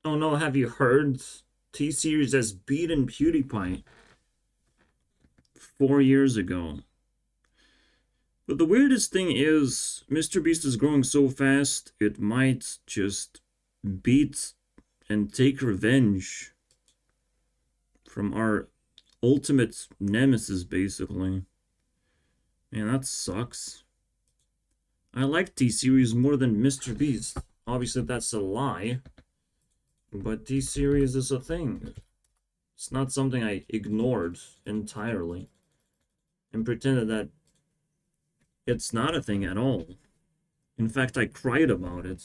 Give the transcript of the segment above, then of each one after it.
Oh no, have you heard? T-Series has beaten PewDiePie 4 years ago. But the weirdest thing is, Mr. Beast is growing so fast, it might just beat and take revenge from our ultimate nemesis, basically. Man, that sucks. I like T-Series more than Mr. Beast. Obviously, that's a lie, but T-Series is a thing. It's not something I ignored entirely and pretended that it's not a thing at all. In fact, I cried about it.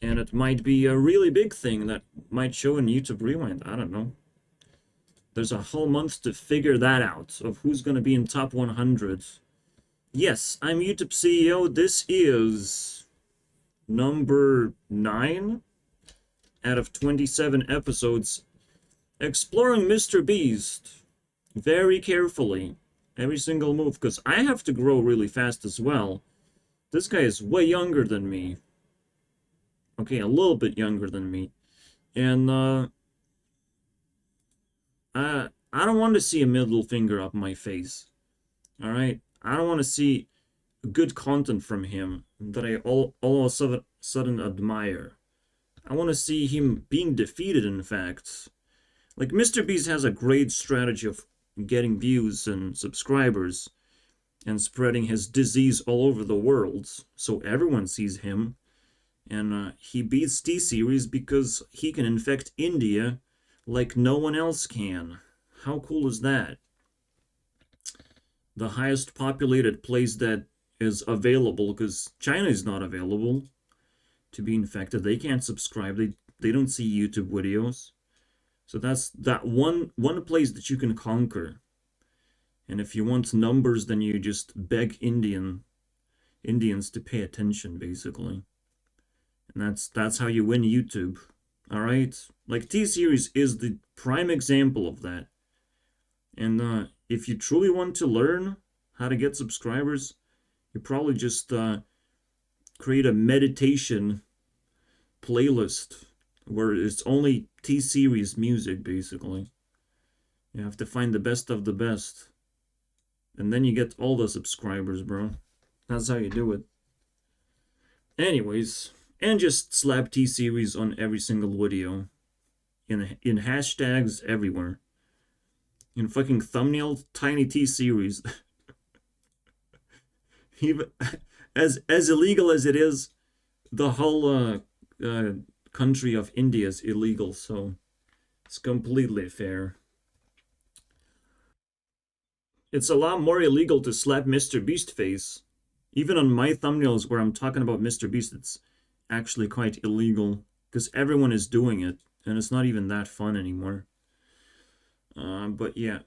And it might be a really big thing that might show in YouTube Rewind. I don't know. There's a whole month to figure that out, of who's going to be in top 100. Yes, I'm YouTube CEO. This is number 9 out of 27 episodes exploring Mr. Beast very carefully. Every single move, because I have to grow really fast as well. This guy is way younger than me. Okay, a little bit younger than me. And, I don't want to see a middle finger up my face. Alright? I don't want to see good content from him that I all of a sudden admire. I want to see him being defeated, in fact. Like, Mr. Beast has a great strategy of getting views and subscribers and spreading his disease all over the world so everyone sees him. And he beats T-Series because he can infect India like no one else can. How cool is that? The highest populated place that is available, because China is not available to be infected. They can't subscribe. They don't see YouTube videos. So that's that one place that you can conquer. And if you want numbers, then you just beg Indians to pay attention, basically. And that's how you win YouTube. Alright? Like, T-Series is the prime example of that. And if you truly want to learn how to get subscribers, you probably just create a meditation playlist where it's only T-Series music, basically. You have to find the best of the best. And then you get all the subscribers, bro. That's how you do it. Anyways, and just slap T-Series on every single video. In hashtags everywhere. In fucking thumbnail, tiny T-Series. Even as illegal as it is, the whole country of India is illegal, so it's completely fair. It's a lot more illegal to slap Mr. Beast face. Even on my thumbnails where I'm talking about Mr. Beast, it's actually quite illegal because everyone is doing it, and it's not even that fun anymore. But yeah,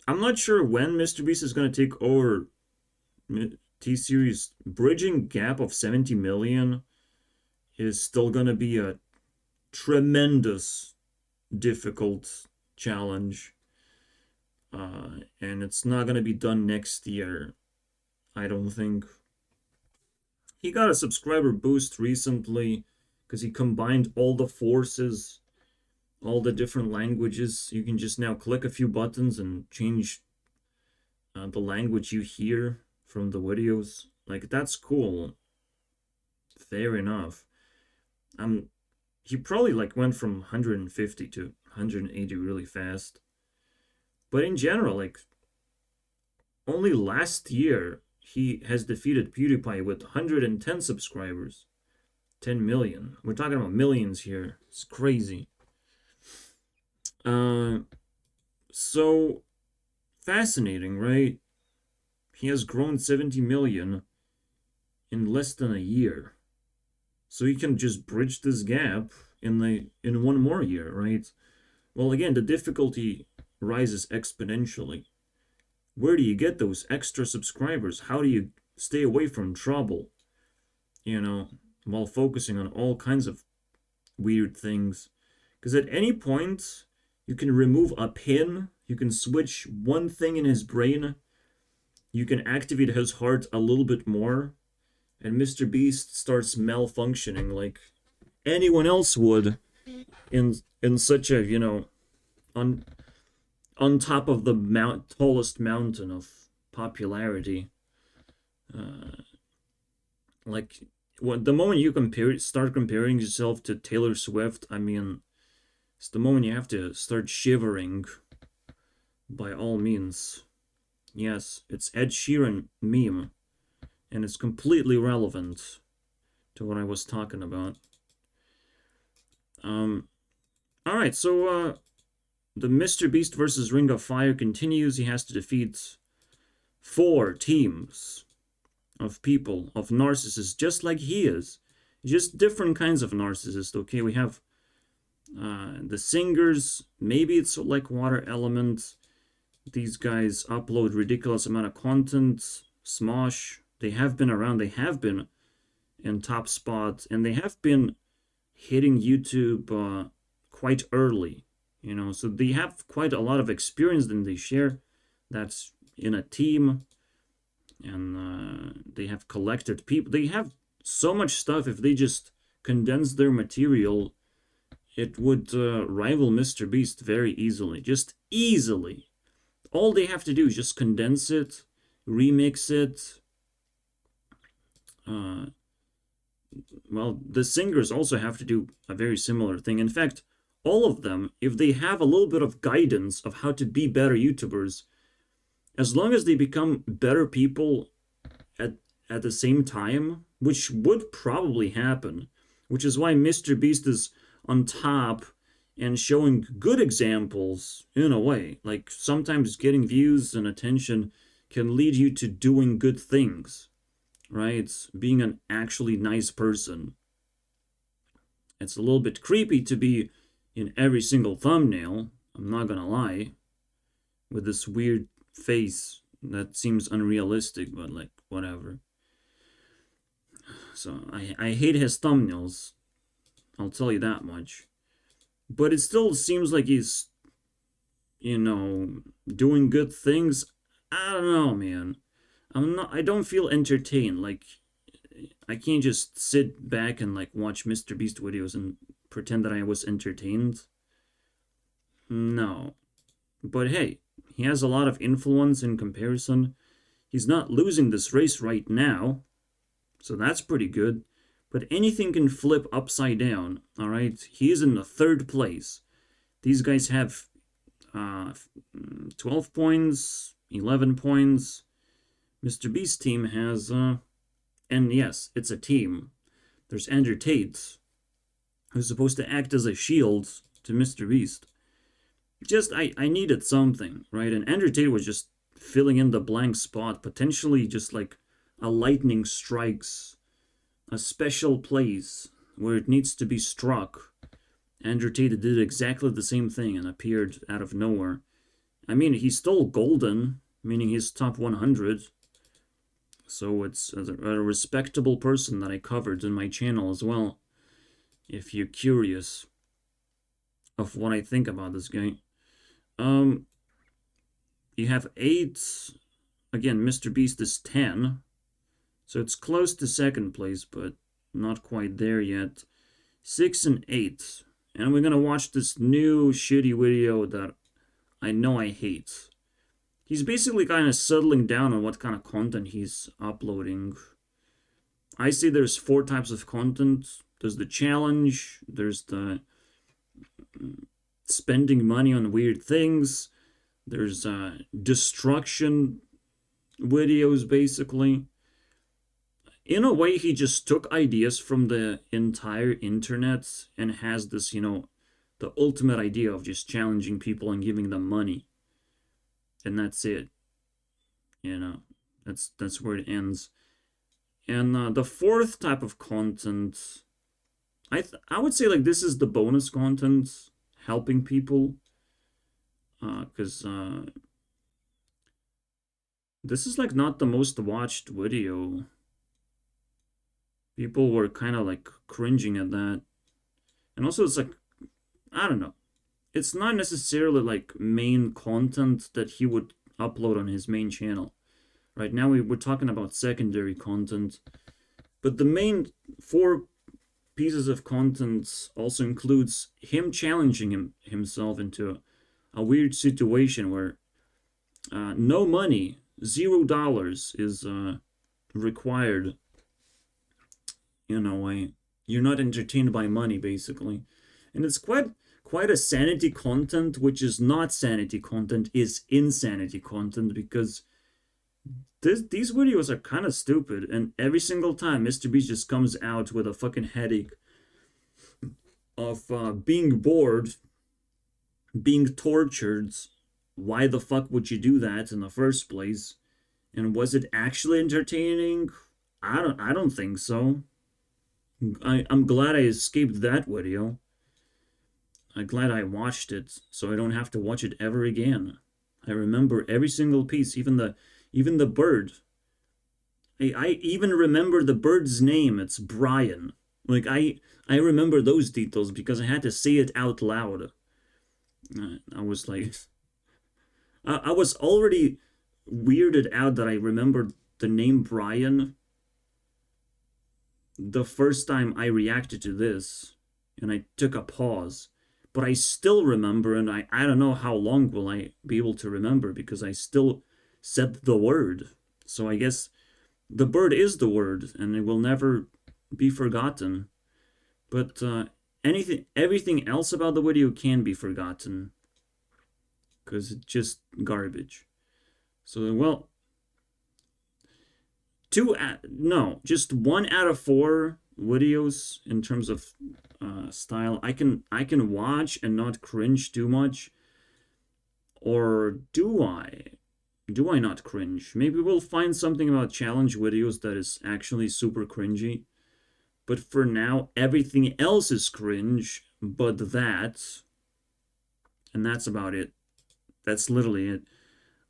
I'm not sure when Mr. Beast is going to take over T-Series. Bridging gap of 70 million is still going to be a tremendous, difficult challenge. And it's not going to be done next year, I don't think. He got a subscriber boost recently because he combined all the forces, all the different languages. You can just now click a few buttons and change the language you hear from the videos. Like, that's cool. Fair enough. He probably like went from 150 to 180 really fast. But in general, like, only last year he has defeated PewDiePie with 110 subscribers. 10 million. We're talking about millions here. It's crazy. So fascinating, right? He has grown 70 million in less than a year. So he can just bridge this gap in one more year, right? Well, again, the difficulty rises exponentially. Where do you get those extra subscribers? How do you stay away from trouble? While focusing on all kinds of weird things. Because at any point, you can remove a pin, you can switch one thing in his brain, you can activate his heart a little bit more, and Mr. Beast starts malfunctioning like anyone else would in such a, you know, on on top of the tallest mountain of popularity. Like the moment you start comparing yourself to Taylor Swift, I mean, it's the moment you have to start shivering. By all means, yes, it's Ed Sheeran meme, and it's completely relevant to what I was talking about. All right, so the Mr. Beast versus Ring of Fire continues. He has to defeat 4 teams of people, of narcissists, just like he is. Just different kinds of narcissists, okay? We have the singers. Maybe it's like Water Element. These guys upload ridiculous amount of content. Smosh. They have been around. They have been in top spot. And they have been hitting YouTube quite early. You know, so they have quite a lot of experience that they share. That's in a team. And they have collected people. They have so much stuff. If they just condense their material, it would rival Mr. Beast very easily. Just easily. All they have to do is just condense it, remix it. Well, the singers also have to do a very similar thing. In fact, all of them, if they have a little bit of guidance of how to be better YouTubers, as long as they become better people at the same time, which would probably happen, which is why Mr. Beast is on top and showing good examples in a way. Like sometimes getting views and attention can lead you to doing good things, right? Being an actually nice person. It's a little bit creepy to be in every single thumbnail, I'm not gonna lie, with this weird face that seems unrealistic, but like whatever. So I hate his thumbnails, I'll tell you that much. But it still seems like he's, you know, doing good things. I don't know, man. I don't feel entertained. Like I can't just sit back and like watch Mr. Beast videos and pretend that I was entertained. No. But hey, he has a lot of influence in comparison. He's not losing this race right now, so that's pretty good. But anything can flip upside down, all right? He is in the 3rd place. These guys have 12 points, 11 points. Mr. Beast's team has, and yes, it's a team. There's Andrew Tate, who's supposed to act as a shield to Mr. Beast. Just, I needed something, right? And Andrew Tate was just filling in the blank spot, potentially just like a lightning strikes, a special place where it needs to be struck. Andrew Tate did exactly the same thing and appeared out of nowhere. I mean, he's still golden, meaning he's top 100. So it's a respectable person that I covered in my channel as well, if you're curious of what I think about this guy. You have 8. Again, Mr. Beast is 10. So it's close to 2nd place, but not quite there yet. 6 and 8. And we're gonna watch this new shitty video that I know I hate. He's basically kind of settling down on what kind of content he's uploading. I say there's 4 types of content. There's the challenge, there's the spending money on weird things, there's destruction videos, basically. In a way, he just took ideas from the entire internet and has this, you know, the ultimate idea of just challenging people and giving them money. And that's it. You know, that's where it ends. And the 4th type of content, I would say like this is the bonus content, helping people. Because this is like not the most watched video. People were kind of like cringing at that. And also it's like, I don't know. It's not necessarily like main content that he would upload on his main channel. Right now we're talking about secondary content. But the main 4 pieces of content also includes him challenging himself into a weird situation where no money, $0 is required. You know, you're not entertained by money, basically. And it's quite a sanity content, which is not sanity content, is insanity content, because these videos are kind of stupid, and every single time Mr. Beast just comes out with a fucking headache of being bored, being tortured. Why the fuck would you do that in the first place? And was it actually entertaining? I don't think so. I'm glad I escaped that video. I'm glad I watched it, so I don't have to watch it ever again. I remember every single piece, even the bird. I even remember the bird's name. It's Brian. Like, I remember those details because I had to say it out loud. I was like... I was already weirded out that I remembered the name Brian the first time I reacted to this, and I took a pause. But I still remember, and I don't know how long will I be able to remember, because I still said the word. So I guess the bird is the word, and it will never be forgotten. But everything else about the video can be forgotten, because it's just garbage. So, well, just 1 out of 4 videos in terms of style I can watch and not cringe too much. Or do I not cringe? Maybe we'll find something about challenge videos that is actually super cringy. But for now, everything else is cringe but that. And that's about it. That's literally it.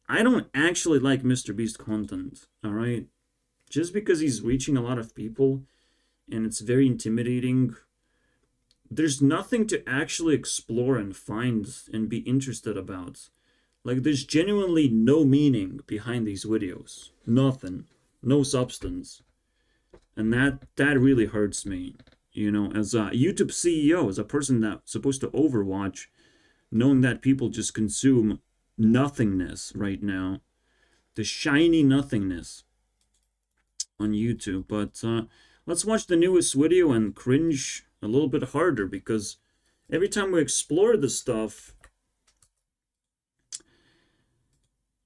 I don't actually like Mr. Beast content, alright? Just because he's reaching a lot of people and it's very intimidating, there's nothing to actually explore and find and be interested about. Like, there's genuinely no meaning behind these videos. Nothing. No substance. And that really hurts me. You know, as a YouTube CEO, as a person that's supposed to overwatch, knowing that people just consume nothingness right now. The shiny nothingness on YouTube. But let's watch the newest video and cringe a little bit harder, because every time we explore this stuff,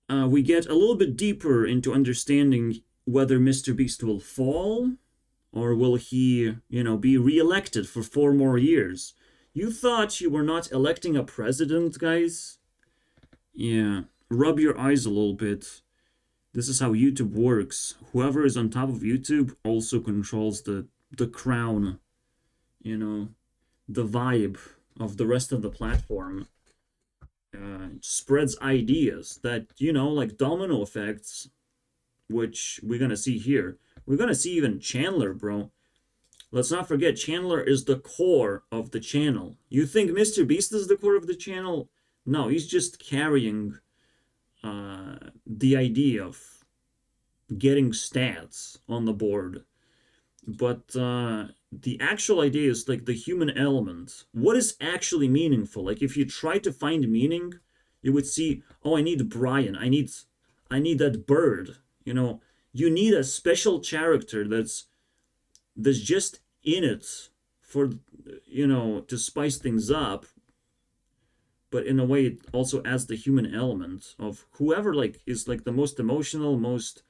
we get a little bit deeper into understanding whether Mr. Beast will fall, or will he, be re-elected for 4 more years. You thought you were not electing a president, guys? Yeah, rub your eyes a little bit. This is how YouTube works. Whoever is on top of YouTube also controls the crown, the vibe of the rest of the platform. Spreads ideas that, like domino effects, which we're gonna see here. We're gonna see even Chandler, bro. Let's not forget, Chandler is the core of the channel. You think Mr. Beast is the core of the channel? No, he's just carrying the idea of getting stats on the board. But the actual idea is like the human element. What is actually meaningful? Like, if you try to find meaning, you would see, oh, I need Brian. I need that bird. You need a special character that's just in it for, to spice things up. But in a way, it also adds the human element of whoever is the most emotional, most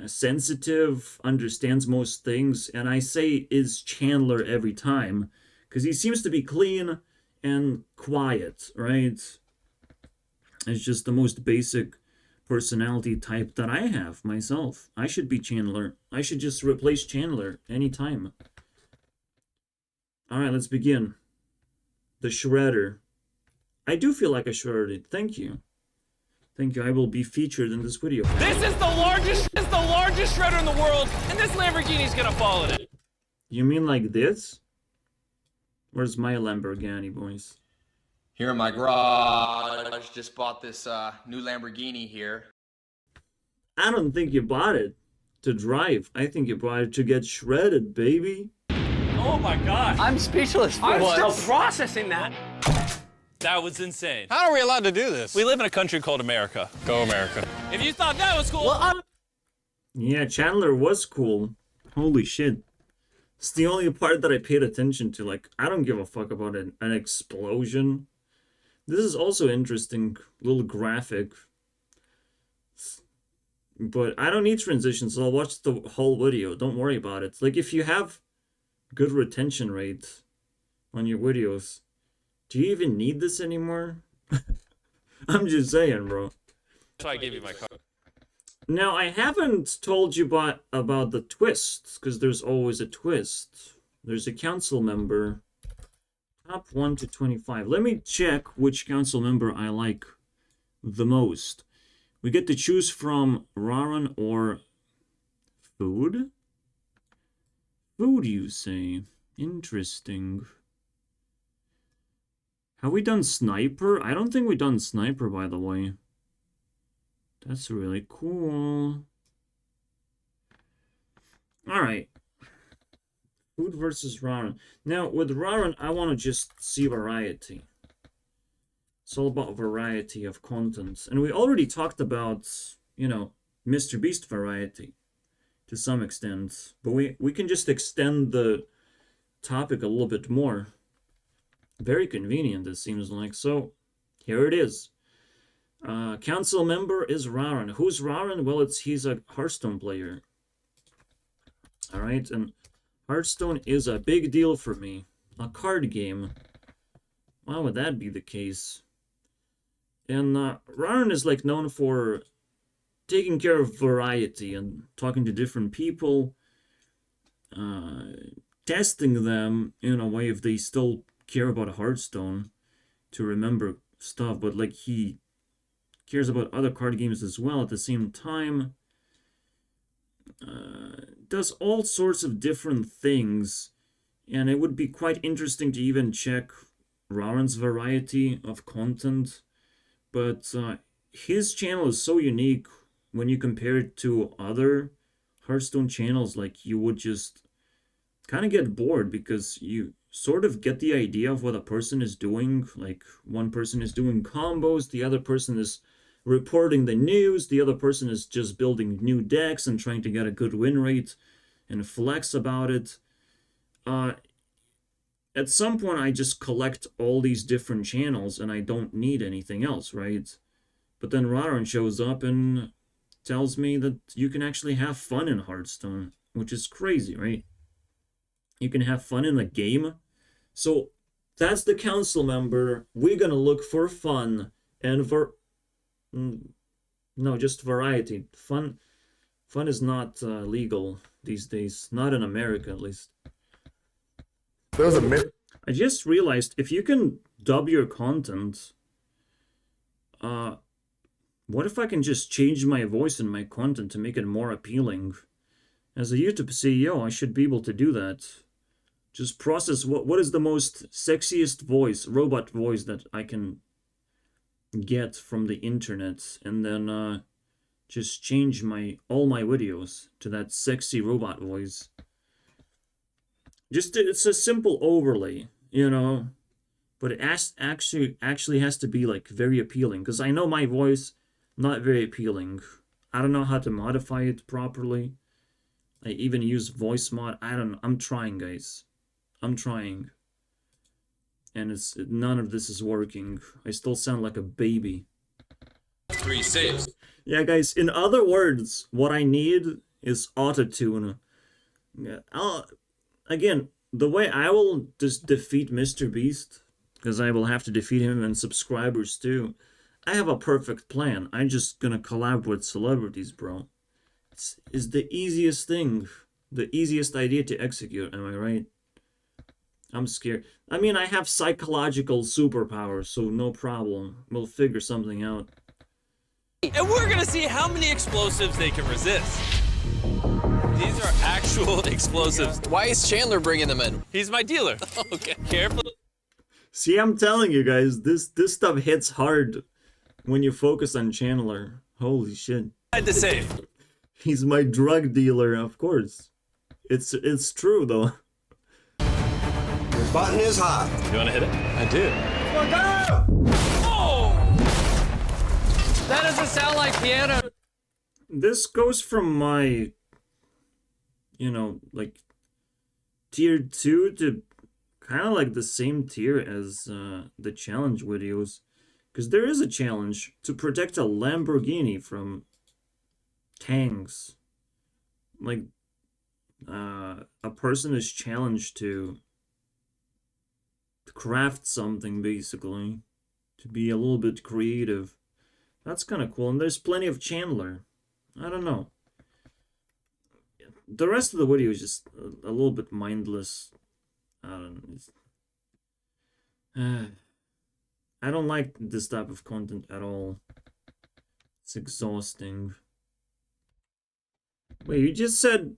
sensitive, understands most things. And I say is Chandler every time, because he seems to be clean and quiet, right? It's just the most basic personality type that I have myself. I should be Chandler. I should just replace Chandler anytime. Alright, let's begin. The Shredder. I do feel like a shredder. Thank you. Thank you. I will be featured in this video. This is the largest shredder in the world, and this Lamborghini's gonna fall in it. You mean like this? Where's my Lamborghini, boys? Here in my garage. Just bought this new Lamborghini here. I don't think you bought it to drive. I think you bought it to get shredded, baby. Oh my God. I'm speechless. I'm What? still processing that. That was insane. How are we allowed to do this? We live in a country called America. Go America. If you thought that was cool, Yeah, Chandler was cool. Holy shit. It's the only part that I paid attention to. Like, I don't give a fuck about an explosion. This is also interesting, little graphic. But I don't need transitions, so I'll watch the whole video. Don't worry about it. Like, if you have good retention rate on your videos, do you even need this anymore? I'm just saying, bro. that's why I gave you my card. Now, I haven't told you about the twists, because there's always a twist. There's a council member, top 1 to 25. Let me check which council member I like the most. We get to choose from Raron or food? Food, you say? Interesting. Have we done Sniper? I don't think we've done Sniper, by the way. That's really cool. Alright. Food versus Raron. Now, with Raron, I want to just see variety. It's all about variety of content. And we already talked about, you know, Mr. Beast variety to some extent. But we can just extend the topic a little bit more. Very convenient, it seems like. So, here it is. Council member is Raron. Who's Raron? Well, he's a Hearthstone player. Alright, and Hearthstone is a big deal for me. A card game. Why would that be the case? And Raron is like known for taking care of variety and talking to different people, testing them in a way if they still care about Hearthstone to remember stuff, but like he cares about other card games as well at the same time. Does all sorts of different things, and it would be quite interesting to even check Raron's variety of content. But his channel is so unique when you compare it to other Hearthstone channels. Like, you would just kind of get bored because you sort of get the idea of what a person is doing. Like, one person is doing combos, the other person is reporting the news, the other person is just building new decks and trying to get a good win rate and flex about it. At some point, I just collect all these different channels and I don't need anything else, right? But then Raron shows up and tells me that you can actually have fun in Hearthstone, which is crazy, right? You can have fun in a game. So that's the council member. We're gonna look for fun and no, just variety. Fun is not legal these days. Not in America, at least. There was a myth. I just realized if you can dub your content, what if I can just change my voice in my content to make it more appealing? As a YouTube CEO, I should be able to do that. Just process what is the most sexiest voice, robot voice that I can get from the internet, and then just change all my videos to that sexy robot voice. Just it's a simple overlay, you know, but it actually has to be like very appealing, because I know my voice not very appealing. I don't know how to modify it properly. I even use voice mod. I'm trying, guys. I'm trying. And none of this is working. I still sound like a baby. 3 saves. Yeah, guys, in other words, what I need is autotune. Yeah, again, the way I will just defeat Mr. Beast, because I will have to defeat him and subscribers too, I have a perfect plan. I'm just gonna collab with celebrities, bro. It's the easiest thing, the easiest idea to execute, am I right? I'm scared. I mean, I have psychological superpowers, so no problem. We'll figure something out. and we're gonna see how many explosives they can resist. These are actual explosives. Why is Chandler bringing them in? He's my dealer. Okay. Careful. See, I'm telling you guys, this stuff hits hard when you focus on Chandler. Holy shit. Inside the safe. He's my drug dealer, of course. It's true, though. Button is hot. You want to hit it? I do. Oh! That doesn't sound like piano. This goes from my, you know, like tier 2 to kind of like the same tier as the challenge videos. Because there is a challenge to protect a Lamborghini from tanks. Like, a person is challenged to craft something, basically. To be a little bit creative. That's kind of cool. And there's plenty of Chandler. I don't know. The rest of the video is just a little bit mindless. I don't know. I don't like this type of content at all. It's exhausting. Wait, you just said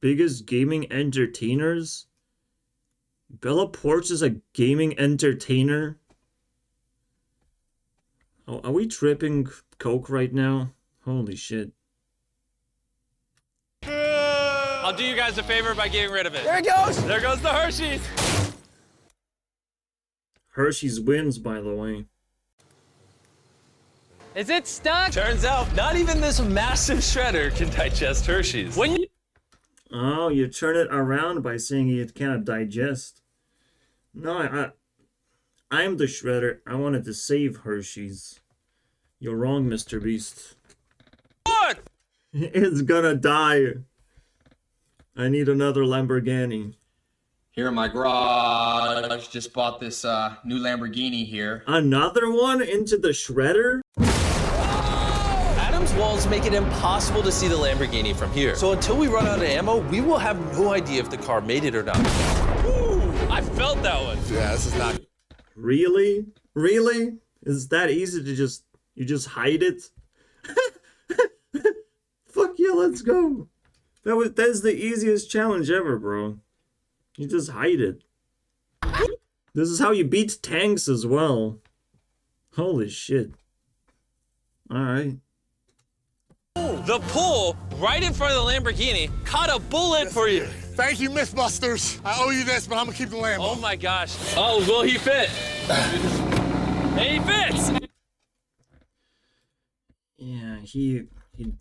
biggest gaming entertainers? Bella Porch is a gaming entertainer? Oh, are we tripping coke right now? Holy shit. I'll do you guys a favor by getting rid of it. There it goes. There goes the Hershey's. Hershey's wins, by the way. Is it stuck? Turns out, not even this massive shredder can digest Hershey's. When you Oh, you turn it around by saying it cannot digest. No, I'm the shredder. I wanted to save Hershey's. You're wrong, Mr. Beast. what? It's gonna die. I need another Lamborghini. Here in my garage, just bought this new Lamborghini here. Another one into the shredder? Adam's walls make it impossible to see the Lamborghini from here. So until we run out of ammo, we will have no idea if the car made it or not. Ooh, I felt that one. Yeah, this is not. Really? Really? Is it that easy to you just hide it? Fuck yeah, let's go. That is the easiest challenge ever, bro. You just hide it. This is how you beat tanks as well. Holy shit. Alright. The pull right in front of the Lamborghini caught a bullet for you. Thank you, Mythbusters. I owe you this, but I'm gonna keep the Lambo. Oh my gosh. Oh, will he fit? He fits. Yeah, he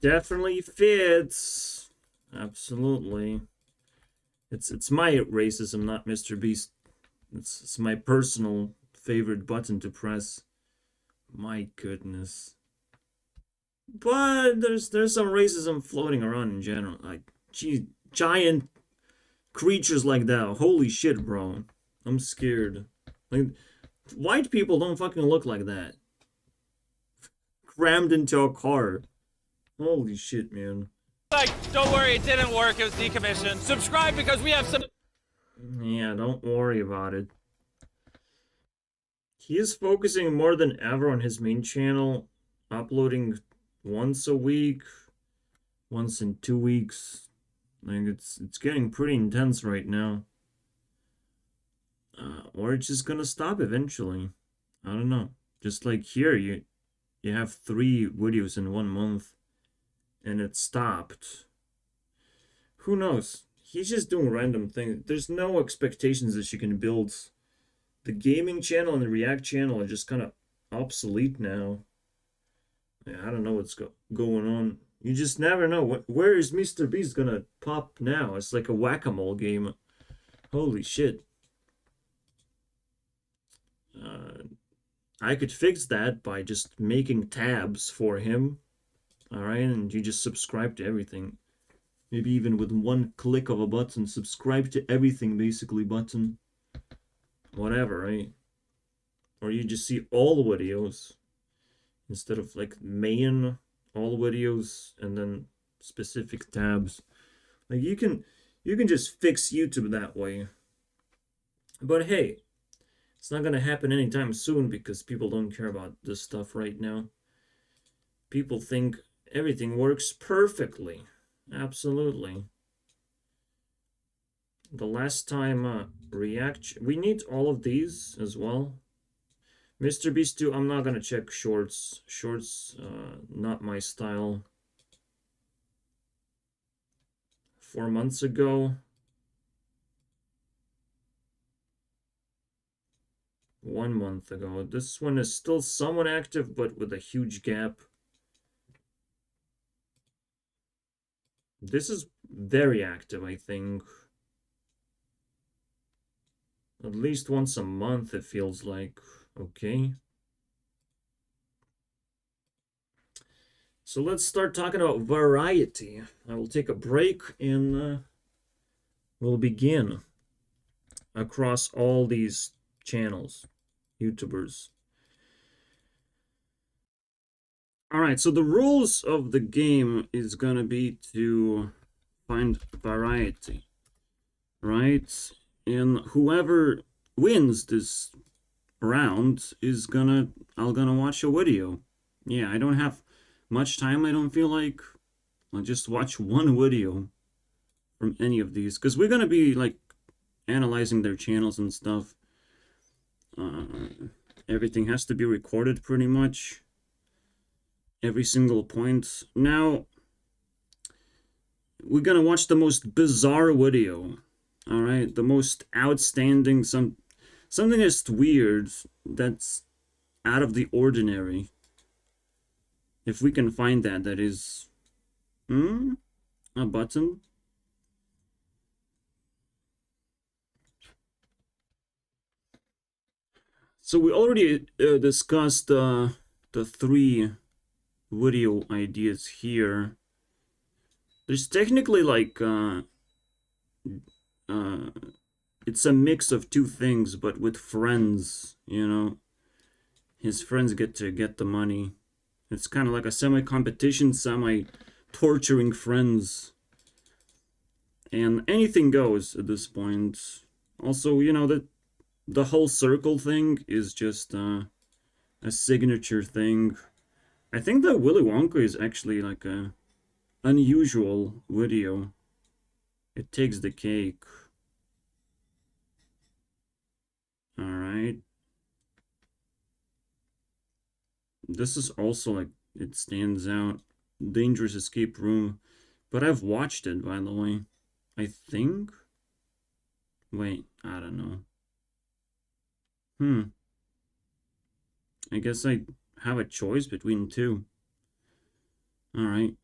definitely fits. Absolutely. It's my racism, not Mr. Beast. It's my personal favorite button to press. My goodness. But there's some racism floating around in general. Like, gee, giant creatures like that. Holy shit, bro. I'm scared. Like, white people don't fucking look like that. Crammed into a car. Holy shit, man. Like, don't worry, it didn't work. It was decommissioned. Subscribe because we have some. Yeah, don't worry about it. He is focusing more than ever on his main channel, uploading once a week, once in 2 weeks. Like, it's getting pretty intense right now. Or it's just gonna stop eventually. I don't know. Just like here, you have 3 videos in 1 month, and it stopped. Who knows? He's just doing random things. There's no expectations that you can build. The gaming channel and the React channel are just kind of obsolete now. Yeah, I don't know what's going on. You just never know. Where is Mr. Beast gonna pop now? It's like a whack-a-mole game. Holy shit. I could fix that by just making tabs for him. Alright, and you just subscribe to everything. Maybe even with one click of a button. Subscribe to everything, basically, button. Whatever, right? Or you just see all the videos. Instead of, like, main, all videos, and then specific tabs. Like, you can just fix YouTube that way. But hey, it's not gonna happen anytime soon because people don't care about this stuff right now. People think everything works perfectly. Absolutely. The last time React... We need all of these as well. Mr. Beast 2, I'm not gonna check shorts. Shorts, not my style. 4 months ago. 1 month ago. This one is still somewhat active, but with a huge gap. This is very active, I think. At least once a month, it feels like. Okay. So let's start talking about variety. I will take a break and we'll begin across all these channels, YouTubers. Alright, so the rules of the game is gonna be to find variety, right? And whoever wins this round is gonna watch a video. Yeah, I don't have much time, I don't feel like. I'll just watch one video from any of these, because we're gonna be like analyzing their channels and stuff. Everything has to be recorded pretty much. Every single point. Now, we're gonna watch the most bizarre video. Alright, the most outstanding, something that's weird, that's out of the ordinary. If we can find that, that is... a button? So we already discussed the 3 video ideas here. There's technically like it's a mix of 2 things, but with friends, you know. His friends get to get the money. It's kind of like a semi-competition, semi-torturing friends. And anything goes at this point. Also, you know, the whole circle thing is just a signature thing. I think that Willy Wonka is actually like a unusual video. It takes the cake. Alright. This is also like, it stands out. Dangerous Escape Room. But I've watched it, by the way. I think? Wait, I don't know. I guess I have a choice between 2. Alright.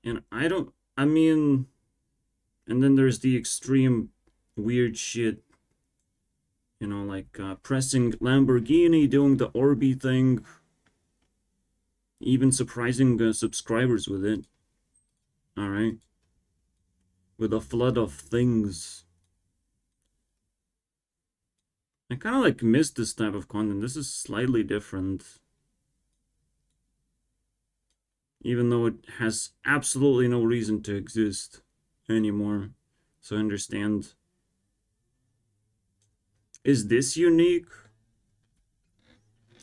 And I mean... And then there's the extreme weird shit. You know, like pressing Lamborghini, doing the Orbi thing. Even surprising subscribers with it. Alright. With a flood of things. I kind of like miss this type of content. This is slightly different. Even though it has absolutely no reason to exist anymore. So I understand. Is this unique?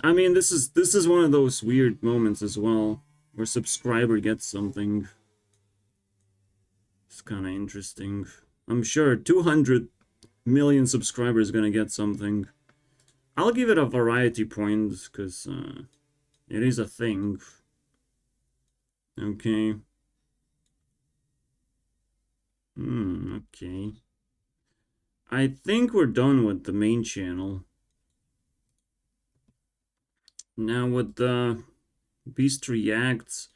I mean, this is one of those weird moments as well, where subscriber gets something. It's kind of interesting. I'm sure 200 million subscribers gonna get something. I'll give it a variety point, because it is a thing. Okay. Okay. I think we're done with the main channel. Now with the Beast Reacts,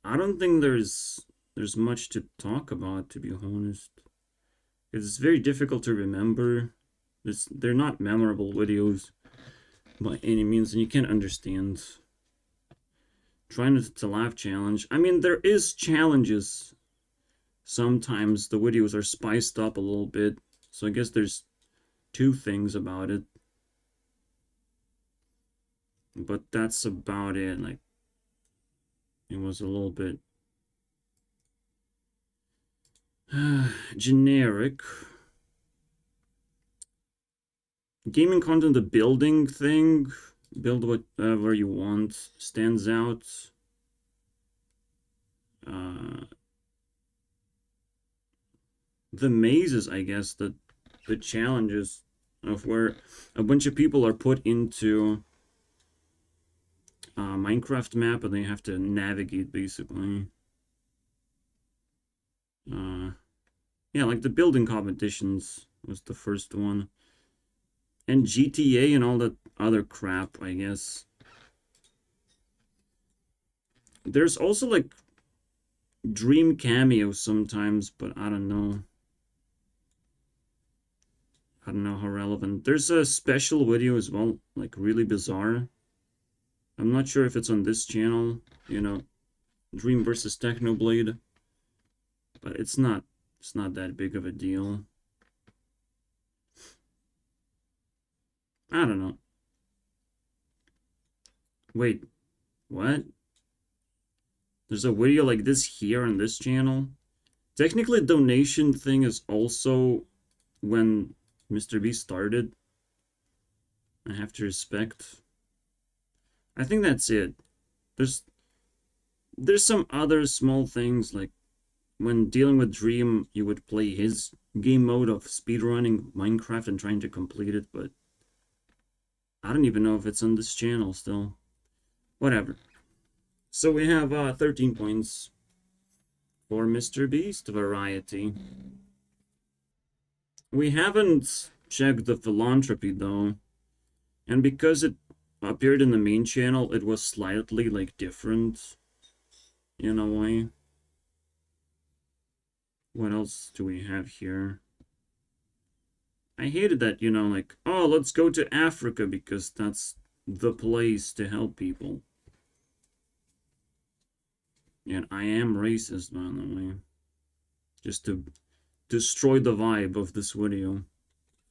I don't think there's much to talk about, to be honest. It's very difficult to remember. They're not memorable videos by any means, and you can't understand. Trying to laugh challenge. I mean, there is challenges. Sometimes the videos are spiced up a little bit. So I guess there's 2 things about it. But that's about it. Like, it was a little bit generic. Gaming content, the building thing. Build whatever you want. Stands out. The mazes, I guess, the challenges of where a bunch of people are put into a Minecraft map and they have to navigate, basically. Yeah, like the building competitions. was the first one. And GTA and all that other crap, I guess. There's also like Dream cameos sometimes, but I don't know. I don't know how relevant. There's a special video as well, like really bizarre. I'm not sure if it's on this channel, you know, Dream versus Technoblade, but it's not that big of a deal. I don't know. Wait, what? There's a video like this here on this channel? Technically, donation thing is also when MrBeast started. I have to respect. I think that's it. There's some other small things, like when dealing with Dream, you would play his game mode of speedrunning Minecraft and trying to complete it, but I don't even know if it's on this channel still. Whatever. So we have 13 points for MrBeast variety. We haven't checked the philanthropy though, and because it appeared in the main channel, it was slightly like different in a way. What else do we have here? I hated that, you know, like, oh, let's go to Africa because that's the place to help people. And I am racist, by the way. Just to destroy the vibe of this video.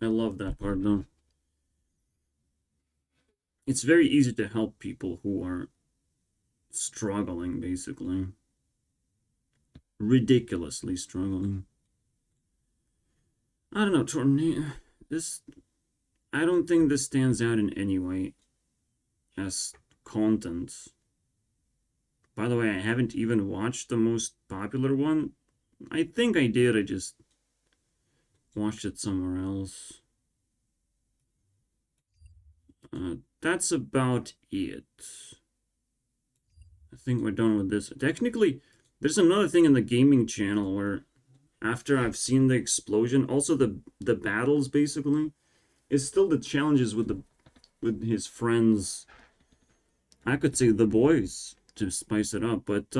I love that part, though. It's very easy to help people who are struggling, basically. Ridiculously struggling. I don't know, Tornado. I don't think this stands out in any way as content. By the way, I haven't even watched the most popular one. I think I did, I just watched it somewhere else. That's about it. I think we're done with this. Technically, there's another thing in the gaming channel where after I've seen the explosion, also the battles basically, it's still the challenges with his friends. I could say the boys to spice it up, but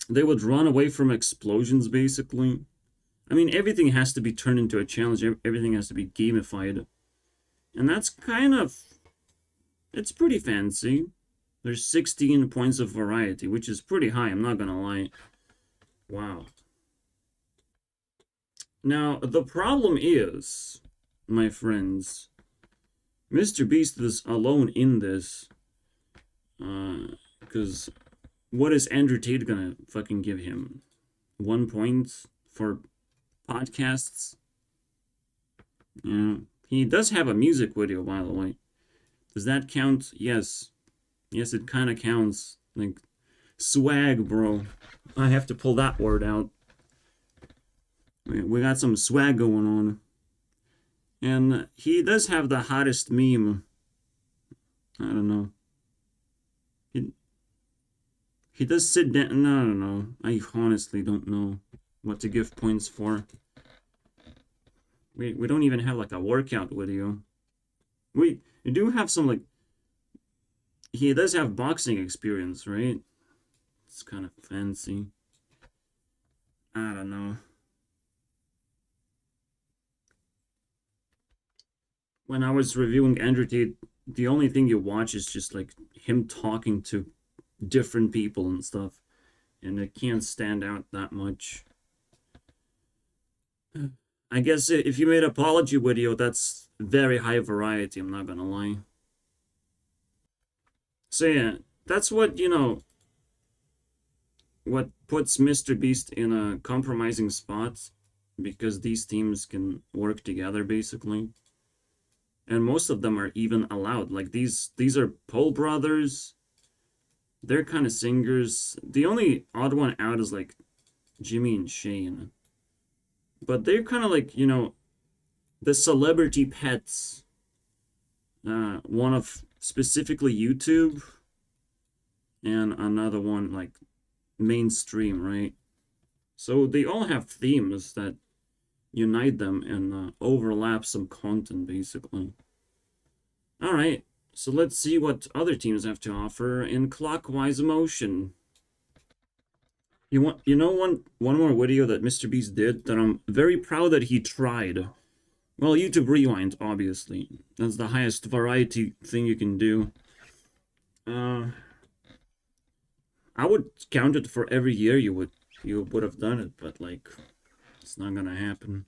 they would run away from explosions basically. I mean, everything has to be turned into a challenge. Everything has to be gamified. And that's kind of, it's pretty fancy. There's 16 points of variety, which is pretty high, I'm not gonna lie. Wow. Now, the problem is, my friends, MrBeast is alone in this. Because what is Andrew Tate gonna fucking give him? 1 point for podcasts? Yeah. He does have a music video, by the way. Does that count? Yes. Yes, it kind of counts. Like, swag, bro. I have to pull that word out. We got some swag going on. And he does have the hottest meme. I don't know. He does sit down. No, I don't know. I honestly don't know what to give points for. We don't even have like a workout video. We do have some like. He does have boxing experience, right? It's kind of fancy. I don't know. When I was reviewing Andrew Tate, the only thing you watch is just like him talking to different people and stuff, and it can't stand out that much. I guess if you made an apology video, that's very high variety, I'm not gonna lie. So yeah, that's what, you know, what puts MrBeast in a compromising spot, because these teams can work together basically. And most of them are even allowed. Like these are Paul brothers. They're kind of singers. The only odd one out is like Jimmy and Shane. But they're kind of like, you know, the celebrity pets. One of specifically YouTube. And another one like mainstream, right? So they all have themes that unite them and overlap some content, basically. Alright, so let's see what other teams have to offer in clockwise motion. You know one more video that Mr. Beast did that I'm very proud that he tried? Well, YouTube Rewind, obviously. That's the highest variety thing you can do. I would count it for every year you would have done it, but like, it's not gonna happen.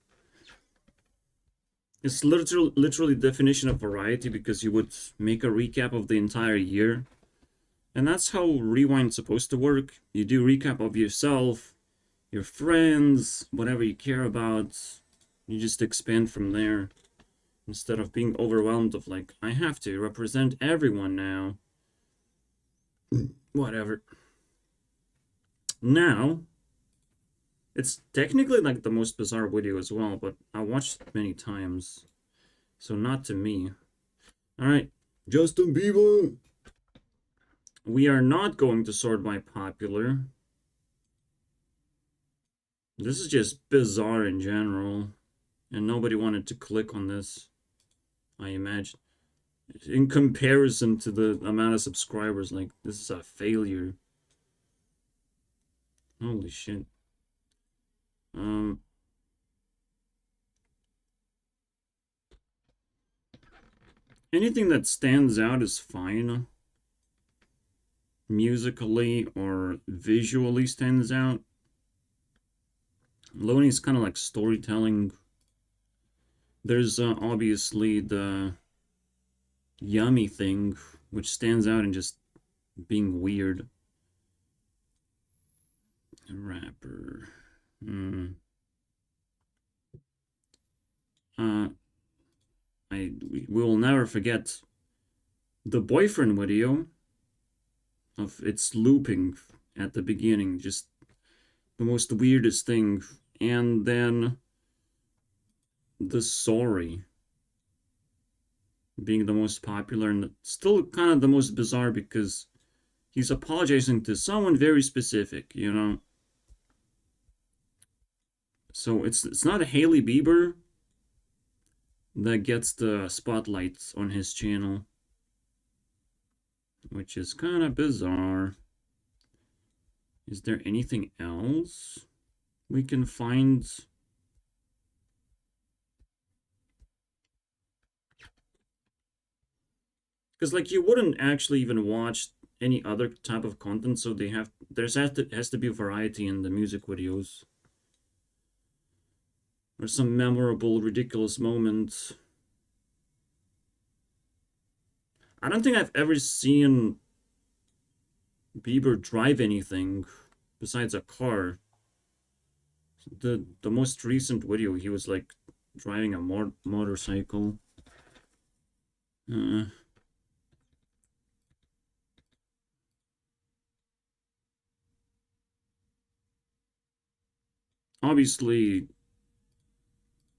It's literally definition of variety, because you would make a recap of the entire year. And that's how Rewind's supposed to work. You do recap of yourself, your friends, whatever you care about. You just expand from there. Instead of being overwhelmed of like, I have to represent everyone now. Whatever. Now, it's technically like the most bizarre video as well, but I watched it many times. So not to me. Alright, Justin Bieber! We are not going to sort by popular. This is just bizarre in general. And nobody wanted to click on this, I imagine. In comparison to the amount of subscribers, like, this is a failure. Holy shit. Anything that stands out is fine. Musically or visually stands out. Loney's kind of like storytelling. There's obviously the yummy thing, which stands out in just being weird. A rapper. We will never forget the boyfriend video of its looping at the beginning, just the most weirdest thing. And then the sorry being the most popular, and still kind of the most bizarre because he's apologizing to someone very specific, you know. So it's not a Hailey Bieber that gets the spotlights on his channel, which is kind of bizarre. Is there anything else we can find? Because like you wouldn't actually even watch any other type of content, so has to be variety in the music videos. Or some memorable, ridiculous moments. I don't think I've ever seen Bieber drive anything besides a car. The most recent video, he was like driving a motorcycle. Obviously,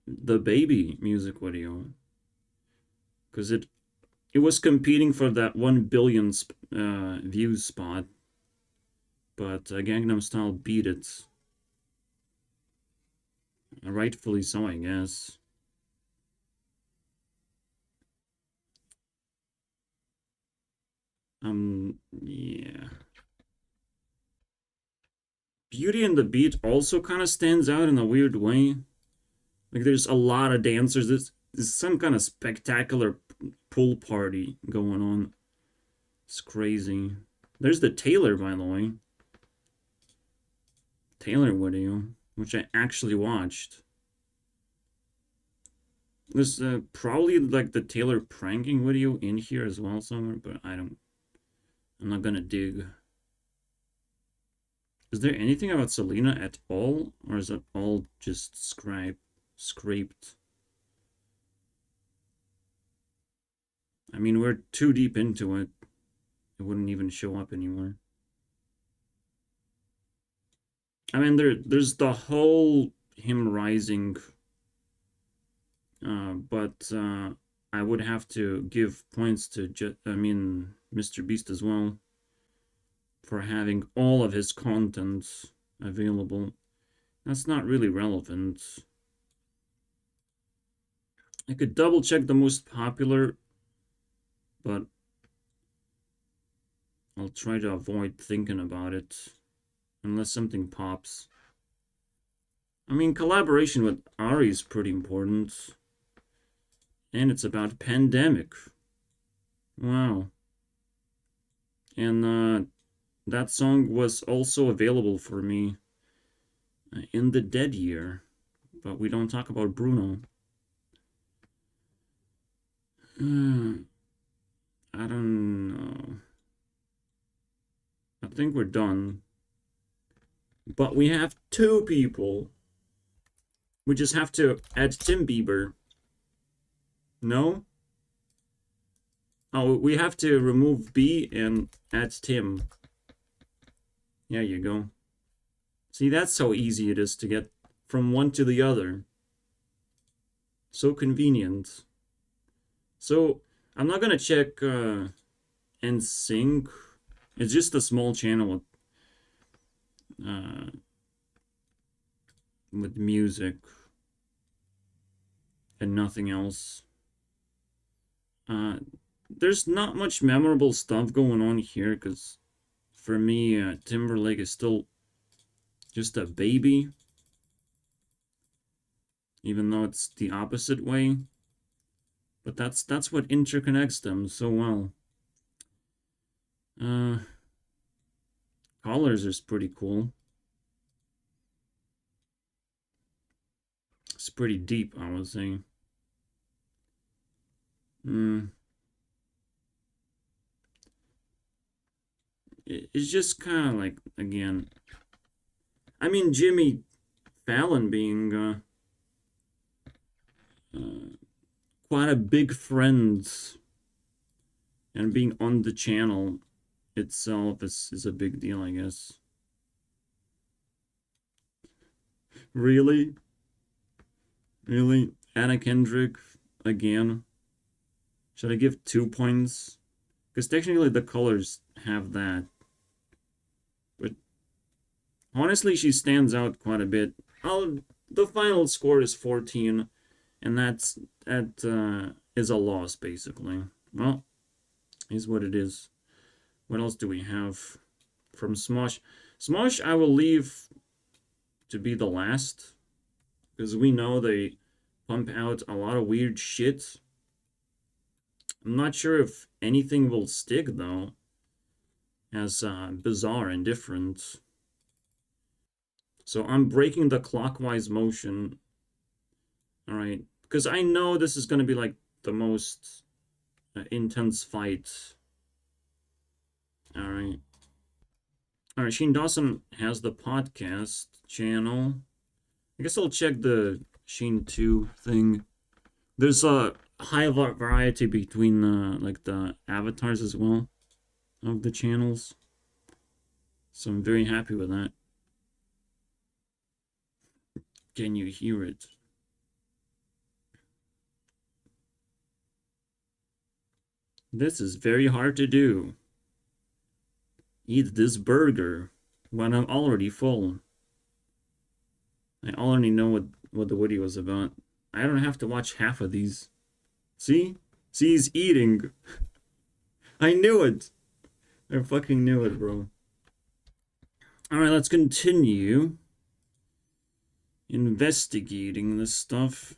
the Baby music video, because it was competing for that 1 billion views spot, but Gangnam Style beat it. Rightfully so, I guess. Yeah. Beauty and the Beat also kind of stands out in a weird way. Like, there's a lot of dancers. There's some kind of spectacular pool party going on. It's crazy. There's the Taylor, by the way. Taylor video, which I actually watched. There's probably like the Taylor pranking video in here as well somewhere, but I'm not gonna dig. Is there anything about Selena at all? Or is it all just scraped? I mean, we're too deep into it. It wouldn't even show up anymore. I mean, there's the whole him rising. But I would have to give points to Mr. Beast as well, for having all of his content available. That's not really relevant. I could double check the most popular, but I'll try to avoid thinking about it unless something pops. I mean, collaboration with Ari is pretty important. And it's about pandemic. Wow. And that song was also available for me in the dead year. But we don't talk about Bruno. I don't know. I think we're done. But we have 2 people. We just have to add Tim Bieber. No? Oh, we have to remove B and add Tim. There you go. See, that's how easy it is to get from one to the other. So convenient. So, I'm not gonna check NSYNC. It's just a small channel with music and nothing else. There's not much memorable stuff going on here, because for me, Timberlake is still just a baby. Even though it's the opposite way. But that's what interconnects them so well. Colors is pretty cool. It's pretty deep, I would say. It's just kind of like, again, I mean, Jimmy Fallon being quite a big friend and being on the channel itself is a big deal, I guess. Really? Really? Anna Kendrick again? Should I give 2 points? Because technically the colors have that. But honestly, she stands out quite a bit. The final score is 14, and that is a loss, basically. Well, is what it is. What else do we have from Smosh? Smosh, I will leave to be the last, because we know they pump out a lot of weird shit. I'm not sure if anything will stick, though, as bizarre and different. So I'm breaking the clockwise motion. Alright, because I know this is going to be like the most intense fight. Alright. Alright, Shane Dawson has the podcast channel. I guess I'll check the Shane 2 thing. There's a high variety between like the avatars as well of the channels. So I'm very happy with that. Can you hear it? This is very hard to do. Eat this burger when I'm already full. I already know what the video was about. I don't have to watch half of these. See? See, he's eating. I knew it. I fucking knew it, bro. Alright, let's continue investigating this stuff.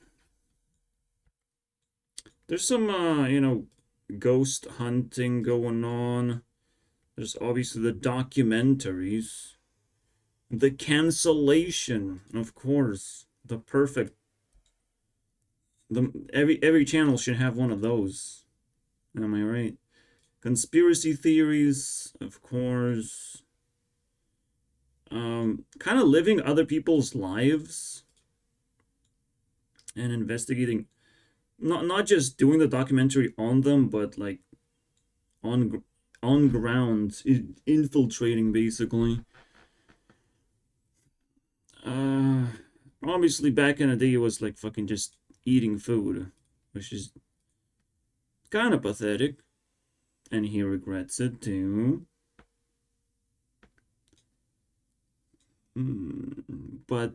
There's some, you know, ghost hunting going on. There's obviously the documentaries. The cancellation, of course. The perfect. Every channel should have one of those. Am I right? Conspiracy theories, of course. Kind of living other people's lives and investigating, not just doing the documentary on them, but like on ground, infiltrating basically. Obviously back in the day it was like fucking just eating food, which is kind of pathetic, and he regrets it too. But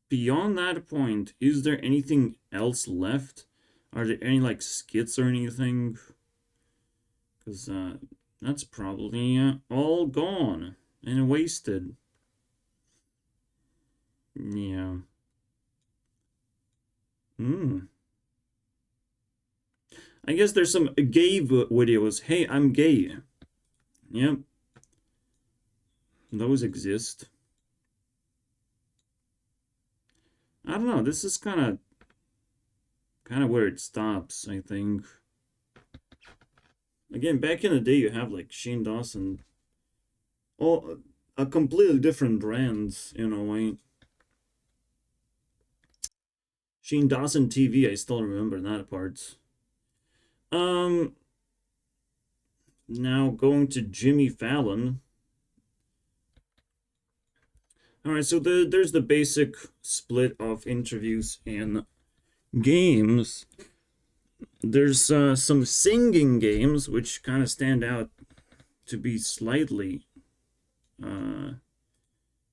beyond that point, is there anything else left? Are there any like skits or anything? Because that's probably all gone and wasted. Yeah. I guess there's some gay videos. Hey, I'm gay. Yep. Those exist. I don't know. This is kind of where it stops, I think. Again, back in the day, you have like Shane Dawson. All a completely different brand in a way. Shane Dawson TV, I still remember that part. Now going to Jimmy Fallon. Alright, so there's the basic split of interviews and games. There's some singing games, which kind of stand out to be slightly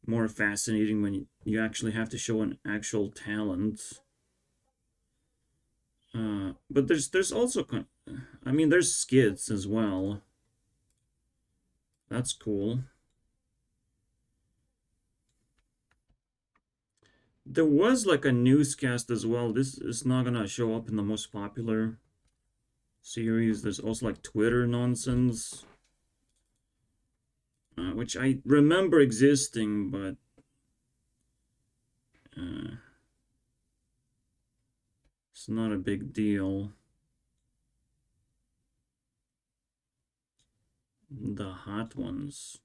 more fascinating when you actually have to show an actual talent. But there's also, I mean, there's skits as well. That's cool. There was like a newscast as well. This is not gonna show up in the most popular series. There's also like Twitter nonsense, which I remember existing, but it's not a big deal. The hot ones.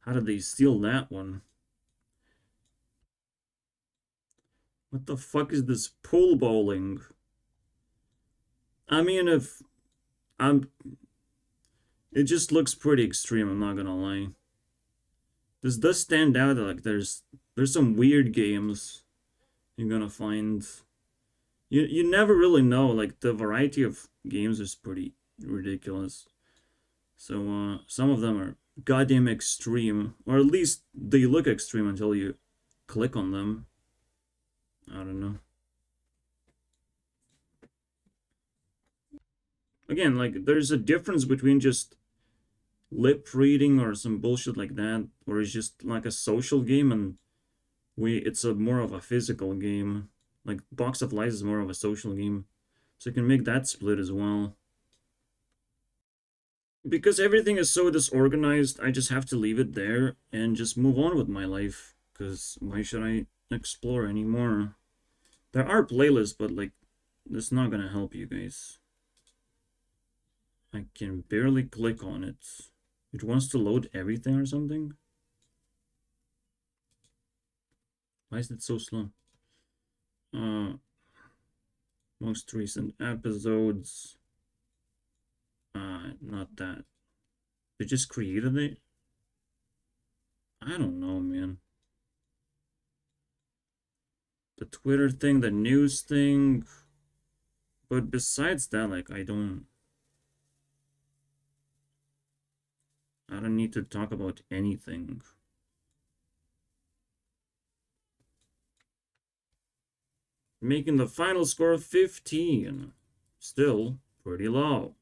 How did they steal that one? What the fuck is this pool bowling? I mean, if it just looks pretty extreme, I'm not gonna lie. This does stand out, like there's some weird games you're gonna find. You never really know, like the variety of games is pretty ridiculous. So some of them are goddamn extreme, or at least they look extreme until you click on them. I don't know. Again, like, there's a difference between just lip reading or some bullshit like that, or it's just like a social game, and it's a more of a physical game. Like, Box of Lies is more of a social game. So you can make that split as well. Because everything is so disorganized, I just have to leave it there and just move on with my life. Because why should I explore anymore? There are playlists, but like, that's not gonna help you guys. I can barely click on it. It wants to load everything or something? Why is it so slow? Most recent episodes. Not that. They just created it? I don't know, man. The Twitter thing, the news thing. But besides that, like, I don't need to talk about anything. Making the final score 15. Still pretty low.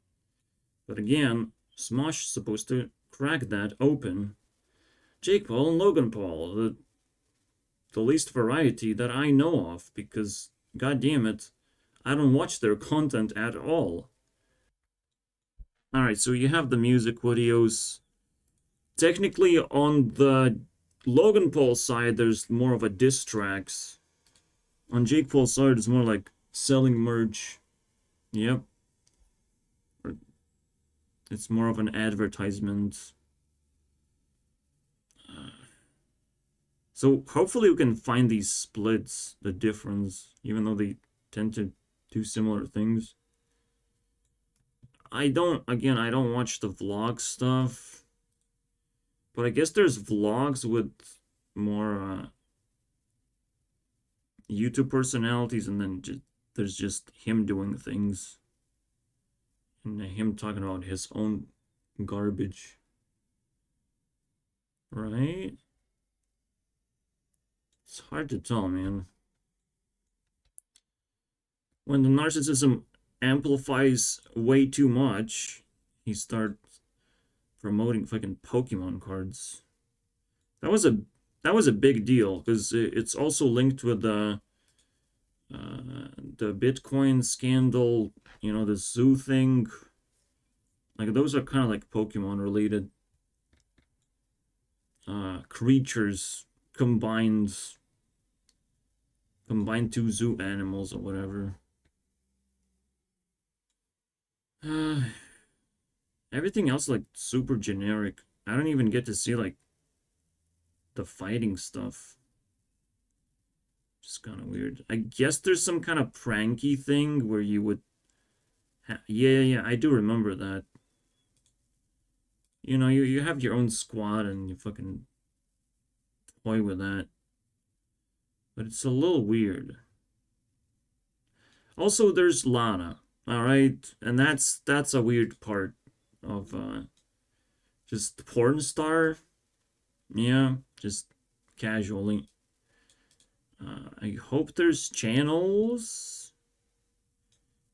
But again, Smosh supposed to crack that open. Jake Paul and Logan Paul, the least variety that I know of, because, god damn it, I don't watch their content at all. Alright, so you have the music videos. Technically, on the Logan Paul side, there's more of a diss tracks. On Jake Paul's side, it's more like selling merch. Yep. It's more of an advertisement. So hopefully we can find these splits, the difference, even though they tend to do similar things. I don't watch the vlog stuff. But I guess there's vlogs with more YouTube personalities, and then there's just him doing things. And him talking about his own garbage. Right? It's hard to tell, man. when the narcissism amplifies way too much, he starts promoting fucking Pokemon cards. That was a big deal because it's also linked with the Bitcoin scandal, you know, the zoo thing. Like, those are kind of like Pokemon related creatures combined two zoo animals or whatever. Everything else like super generic. I don't even get to see like the fighting stuff. Just kind of weird. I guess there's some kind of pranky thing where you would yeah, I do remember that. You know, you have your own squad and you fucking toy with that. But it's a little weird. Also, there's Lana, alright? And that's a weird part of just porn star. Yeah, just casually. I hope there's channels.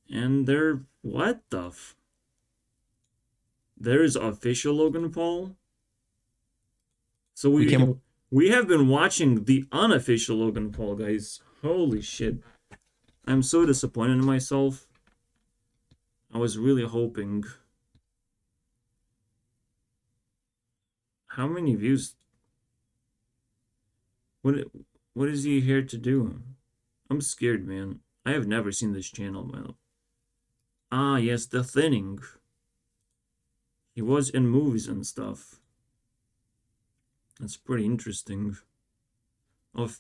And they're... What the f... There's official Logan Paul? So we have been watching the unofficial Logan Paul, guys. Holy shit. I'm so disappointed in myself. I was really hoping. How many views? What is he here to do? I'm scared, man. I have never seen this channel, by the way. Ah, yes, The Thinning. He was in movies and stuff. That's pretty interesting. Oh,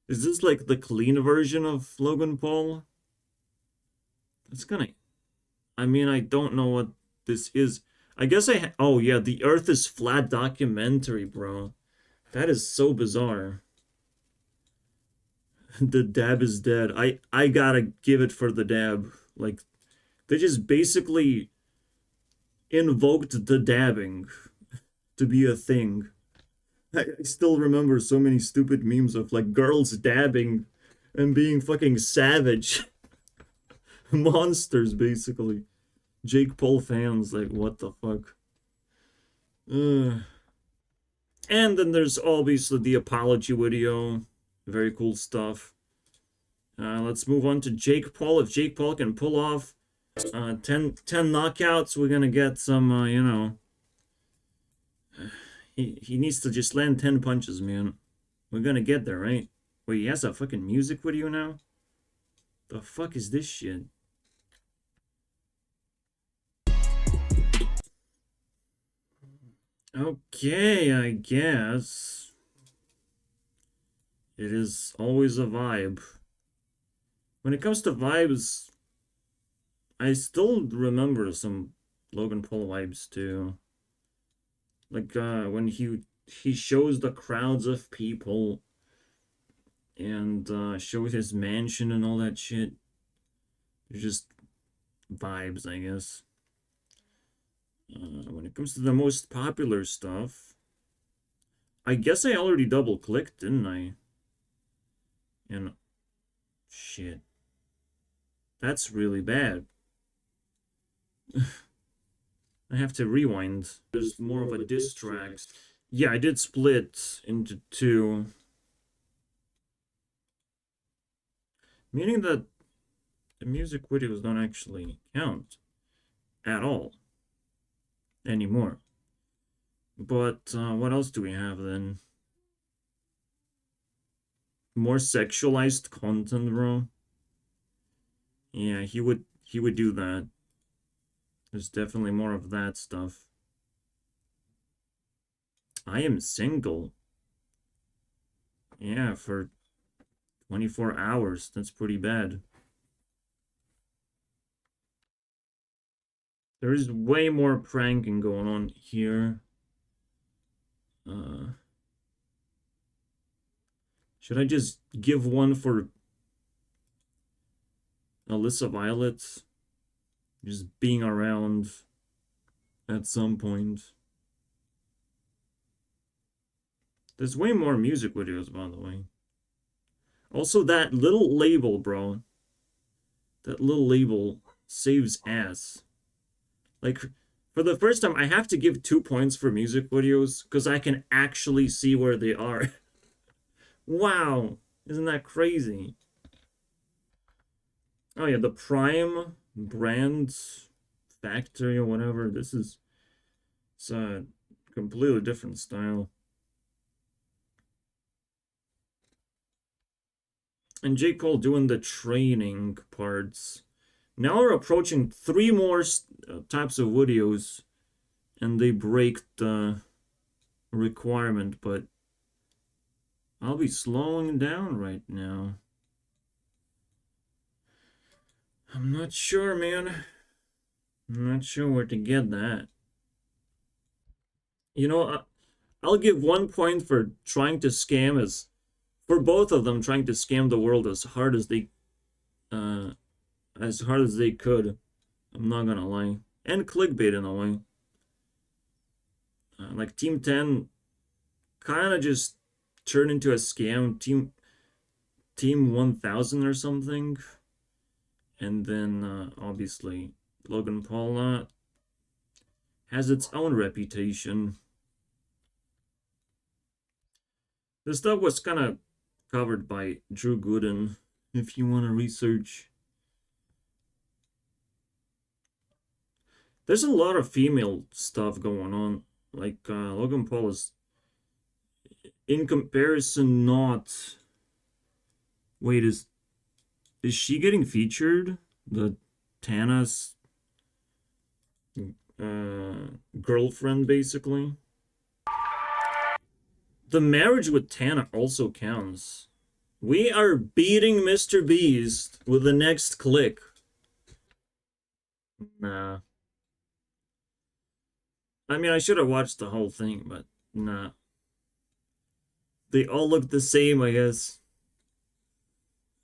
is this like the clean version of Logan Paul? It's gonna... I mean, I don't know what this is. I guess oh yeah, the Earth is Flat documentary, bro. That is so bizarre. The dab is dead. I gotta give it for the dab. Like, they just basically invoked the dabbing to be a thing. I still remember so many stupid memes of like girls dabbing and being fucking savage. Monsters, basically. Jake Paul fans, like, what the fuck? And then there's obviously the apology video. Very cool stuff. Let's move on to Jake Paul. If Jake Paul can pull off 10 knockouts, we're gonna get some, you know... He needs to just land 10 punches, man. We're gonna get there, right? Wait, he has a fucking music video now? The fuck is this shit? Okay, I guess. It is always a vibe. When it comes to vibes, I still remember some Logan Paul vibes too. Like when he shows the crowds of people and shows his mansion and all that shit. They're just vibes, I guess. When it comes to the most popular stuff, I guess I already double-clicked, didn't I? And shit. That's really bad. I have to rewind. There's more of a diss track. Yeah, I did split into two. Meaning that the music videos don't actually count at all anymore. But what else do we have then? More sexualized content, bro. Yeah, he would do that. There's definitely more of that stuff. I am single. Yeah, for 24 hours. That's pretty bad. There is way more pranking going on here. Should I just give one for Alyssa Violet? Just being around at some point. There's way more music videos, by the way. Also, that little label, bro. That little label saves ass. Like, for the first time, I have to give 2 points for music videos because I can actually see where they are. Wow, isn't that crazy? Oh yeah, the Prime brand factory or whatever. It's a completely different style. And J. Cole doing the training parts. Now we're approaching 3 more types of videos, and they break the requirement, but I'll be slowing down right now. I'm not sure, man. I'm not sure where to get that. You know, I'll give 1 point for trying to scam for both of them trying to scam the world as hard as they could. I'm not gonna lie. And clickbait in a way. Like Team 10 kind of just turned into a scam. Team 1000 or something. And then obviously Logan Paul has its own reputation. This stuff was kind of covered by Drew Gooden, if you want to research. There's a lot of female stuff going on. Like, Logan Paul is, in comparison, not... Wait, is she getting featured? The Tana's girlfriend, basically? The marriage with Tana also counts. We are beating Mr. Beast with the next click. Nah. I mean, I should have watched the whole thing, but nah. They all look the same, I guess.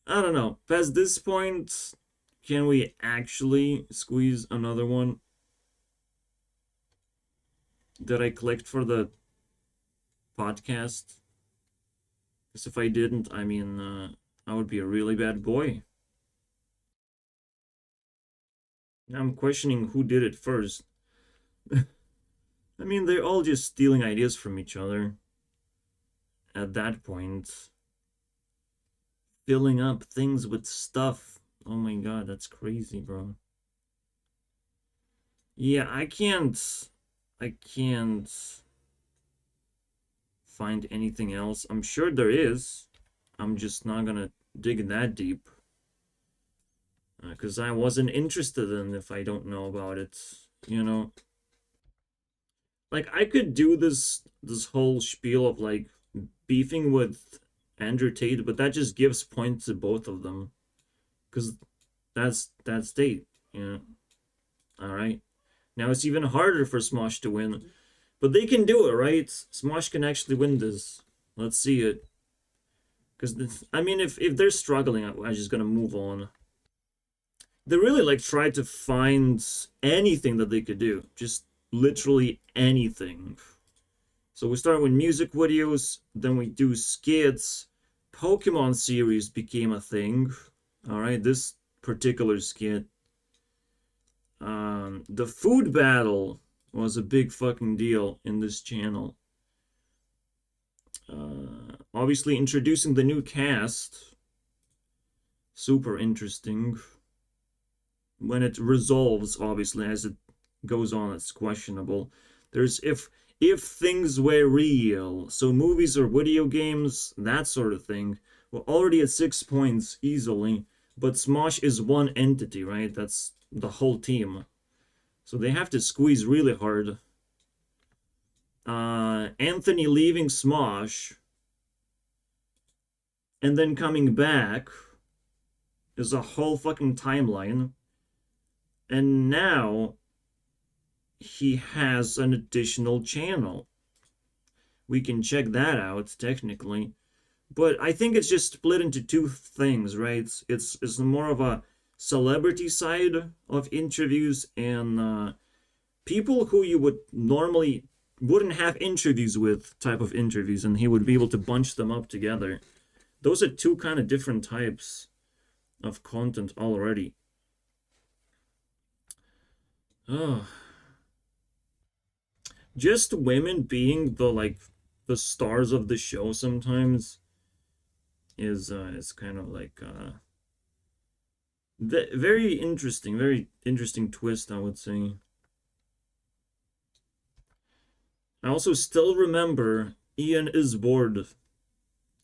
I don't know. Past this point, can we actually squeeze another one that I clicked for the podcast? Because if I didn't, I mean, I would be a really bad boy. Now I'm questioning who did it first. I mean, they're all just stealing ideas from each other. At that point. Filling up things with stuff. Oh my god, that's crazy, bro. Yeah, I can't find anything else. I'm sure there is. I'm just not gonna dig that deep. Because I wasn't interested in if I don't know about it, you know? Like, I could do this whole spiel of, like, beefing with Andrew Tate, but that just gives points to both of them. Because that's Tate, you know? Alright. Now it's even harder for Smosh to win. But they can do it, right? Smosh can actually win this. Let's see it. Because, I mean, if they're struggling, I'm just gonna move on. They really, like, tried to find anything that they could do. Just literally anything. So we start with music videos, then we do skits. Pokemon series became a thing. Alright, this particular skit. The food battle was a big fucking deal in this channel. Obviously introducing the new cast. Super interesting. When it resolves, obviously, as it goes on, it's questionable. There's if things were real, so movies or video games, that sort of thing. We're already at 6 points easily, but Smosh is one entity, right? That's the whole team. So they have to squeeze really hard. Anthony leaving Smosh and then coming back is a whole fucking timeline. And now he has an additional channel. We can check that out, technically. But I think it's just split into 2 things, right? It's more of a celebrity side of interviews and people who you would normally wouldn't have interviews with type of interviews, and he would be able to bunch them up together. Those are 2 kind of different types of content already. Oh, just women being the stars of the show sometimes is kind of like very interesting twist, I would say. I also still remember Ian is bored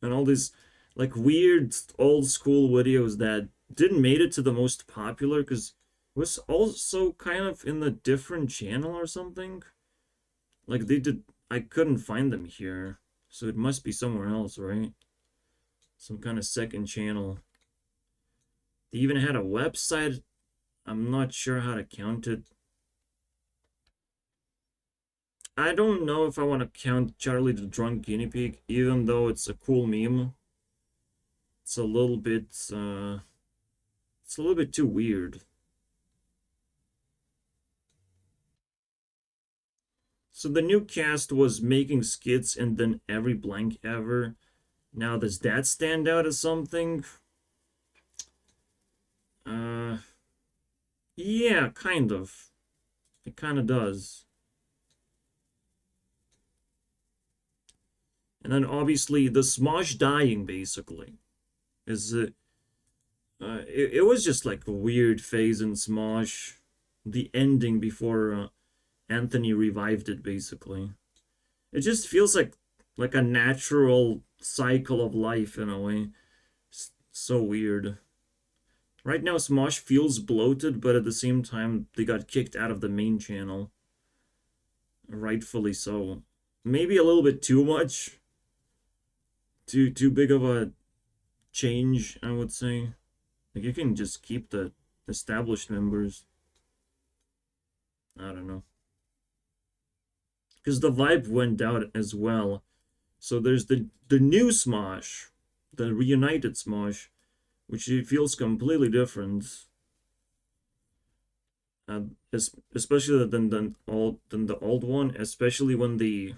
and all these like weird old school videos that didn't made it to the most popular because it was also kind of in a different channel or something. Like I couldn't find them here, so it must be somewhere else, right? Some kind of second channel. They even had a website. I'm not sure how to count it. I don't know if I want to count Charlie the Drunk Guinea Pig, even though it's a cool meme. It's a little bit too weird. So the new cast was making skits and then every blank ever. Now does that stand out as something? Yeah, kind of. It kind of does. And then obviously the Smosh dying basically is it was just like a weird phase in Smosh. The ending before Anthony revived it basically. It just feels like a natural cycle of life in a way. So weird. Right now Smosh feels bloated, but at the same time they got kicked out of the main channel. Rightfully so. Maybe a little bit too much. Too big of a change, I would say. Like you can just keep the established members. I don't know. Because the vibe went out as well. So there's the new Smosh, the reunited Smosh, which feels completely different. Especially than the old one, especially when they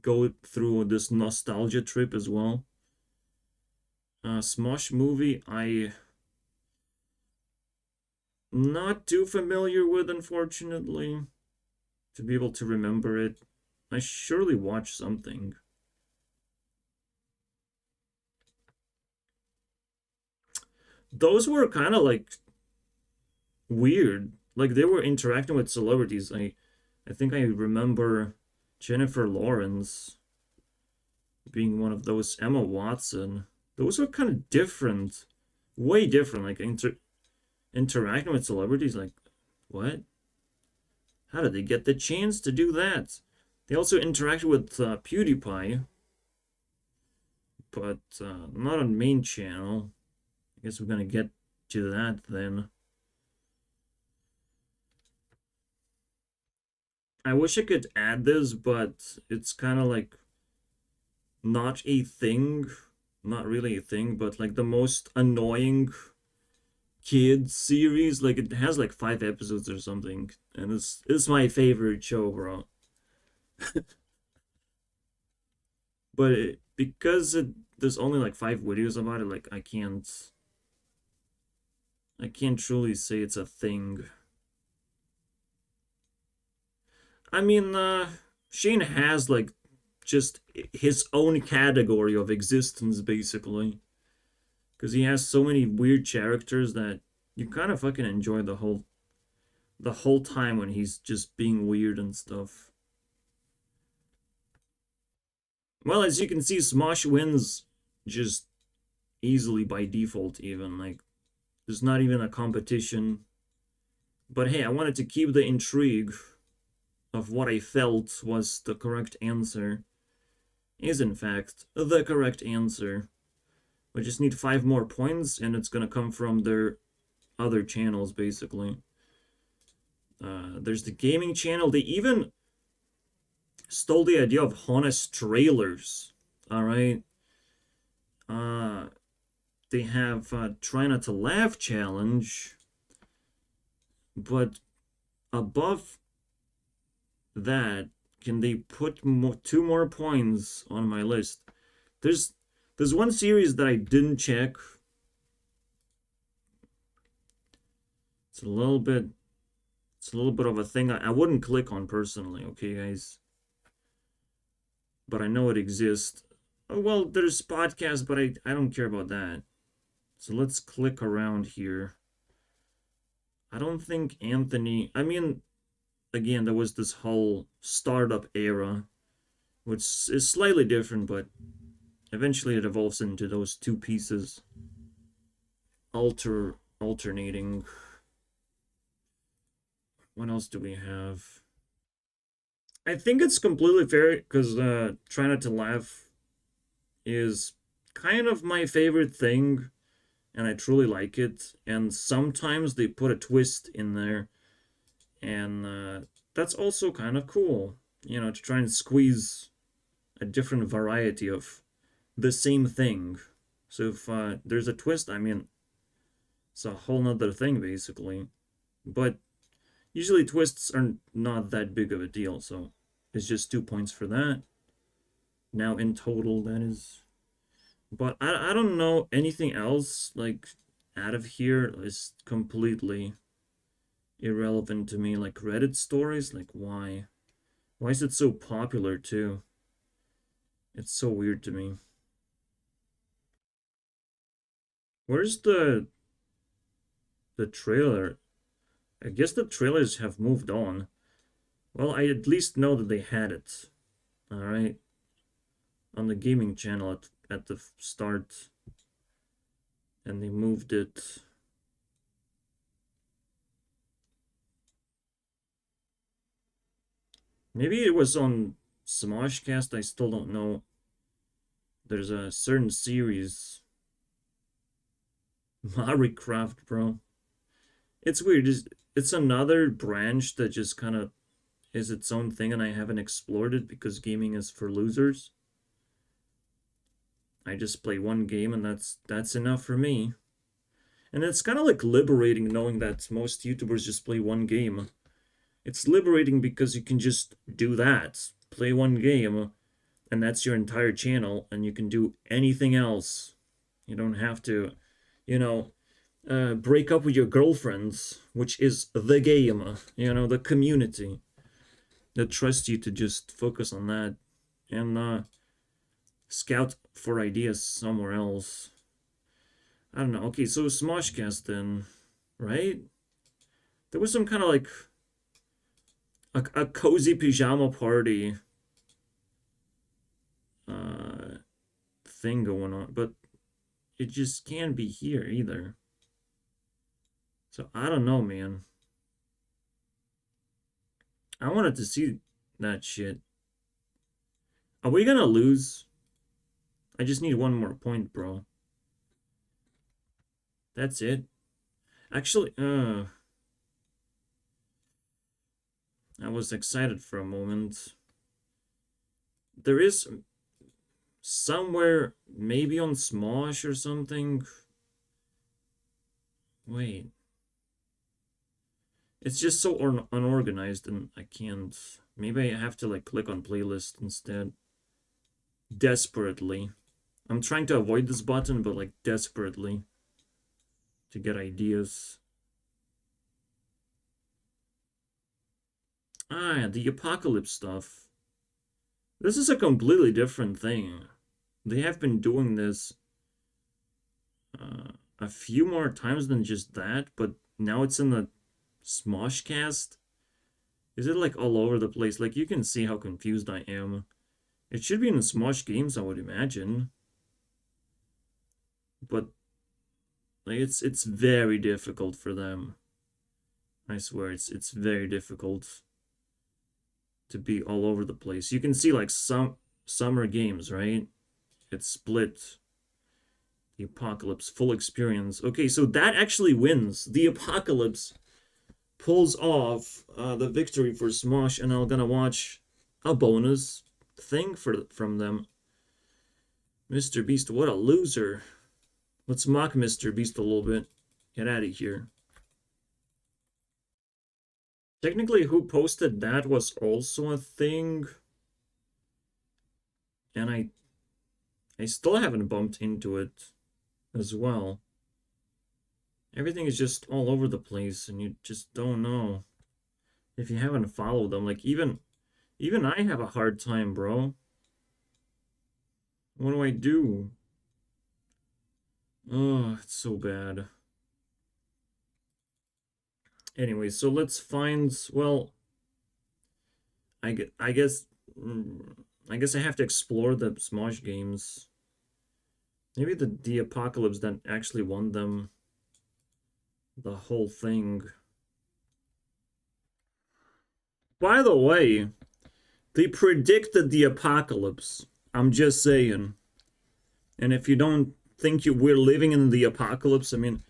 go through this nostalgia trip as well. Smosh movie, I not too familiar with, unfortunately, to be able to remember it. I surely watched something. Those were kind of like weird. Like they were interacting with celebrities. I think I remember Jennifer Lawrence being one of those, Emma Watson. Those were kind of different. Way different. Like interacting with celebrities. Like, what? How did they get the chance to do that? They also interacted with PewDiePie. But not on main channel. I guess we're gonna get to that then. I wish I could add this, but it's kind of like not a thing. Not really a thing, but like the most annoying kids series. Like it has like 5 episodes or something. And it's my favorite show, bro. But because there's only like 5 videos about it, like I can't truly say it's a thing. I mean, Shane has like just his own category of existence basically, because he has so many weird characters that you kind of fucking enjoy the whole time when he's just being weird and stuff. Well, as you can see, Smosh wins just easily by default even. Like, there's not even a competition. But hey, I wanted to keep the intrigue of what I felt was the correct answer. Is in fact the correct answer. We just need 5 more points, and it's gonna come from their other channels, basically. There's the gaming channel. They even stole the idea of honest trailers. Alright. They have Try Not to Laugh challenge. But above that, can they put 2 more points on my list? There's one series that I didn't check. It's a little bit It's a little bit of a thing I wouldn't click on personally, okay, guys? But I know it exists. Oh, well, there's podcasts, but I don't care about that. So let's click around here. I don't think Anthony... I mean, again, there was this whole startup era, which is slightly different, but eventually it evolves into those two pieces. Alternating. What else do we have? I think it's completely fair, because Try Not to Laugh is kind of my favorite thing, and I truly like it. And sometimes they put a twist in there, and that's also kind of cool, you know, to try and squeeze a different variety of the same thing. So if there's a twist, I mean, it's a whole nother thing, basically. But usually twists are not that big of a deal, so it's just 2 points for that. Now in total, that is... But I don't know anything else, like, out of here is completely irrelevant to me. Like, Reddit stories, like, why? Why is it so popular, too? It's so weird to me. Where's the trailer? I guess the trailers have moved on. Well, I at least know that they had it. Alright. On the gaming channel at the start. And they moved it. Maybe it was on Smoshcast, I still don't know. There's a certain series. Mariecraft, bro. It's weird. It's another branch that just kind of is its own thing, and I haven't explored it because gaming is for losers. I just play one game, and that's enough for me. And it's kind of like liberating knowing that most YouTubers just play one game. It's liberating because you can just do that. Play one game, and that's your entire channel, and you can do anything else. You don't have to, you know, break up with your girlfriends, which is the game, you know, the community that trusts you to just focus on that and scout for ideas somewhere else. I don't know. Okay, so Smoshcast then, right? There was some kind of like a cozy pajama party thing going on, but it just can't be here either. So I don't know, man. I wanted to see that shit. Are we gonna lose? I just need one more point, bro. That's it. Actually, I was excited for a moment. There is somewhere, maybe on Smosh or something. Wait. It's just so unorganized and I can't... Maybe I have to like click on playlist instead. Desperately. I'm trying to avoid this button, but like desperately. To get ideas. Ah, the apocalypse stuff. This is a completely different thing. They have been doing this a few more times than just that, but now it's in the Smoshcast. Is it like all over the place? Like, you can see how confused I am. It should be in the Smosh games, I would imagine. But like, it's very difficult for them. I swear, it's very difficult to be all over the place. You can see like some summer games, right? It's split. The Apocalypse full experience. Okay, so that actually wins. The Apocalypse pulls off the victory for Smosh, and I'm gonna watch a bonus thing from them. Mr. Beast, what a loser. Let's mock Mr. Beast a little bit. Get out of here. Technically, who posted that was also a thing. And I still haven't bumped into it as well. Everything is just all over the place, and you just don't know. If you haven't followed them, like even I have a hard time, bro. What do I do? Oh, it's so bad. Anyway, so let's find, well, I guess I have to explore the Smosh games. Maybe the Apocalypse that actually won them the whole thing. By the way, they predicted the apocalypse. I'm just saying. And if you don't think we're living in the apocalypse, I mean,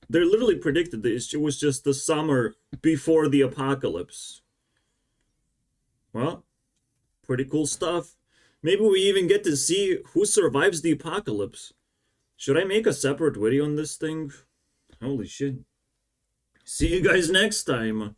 they literally predicted this. It was just the summer before the apocalypse. Well, pretty cool stuff. Maybe we even get to see who survives the apocalypse. Should I make a separate video on this thing? Holy shit. See you guys next time.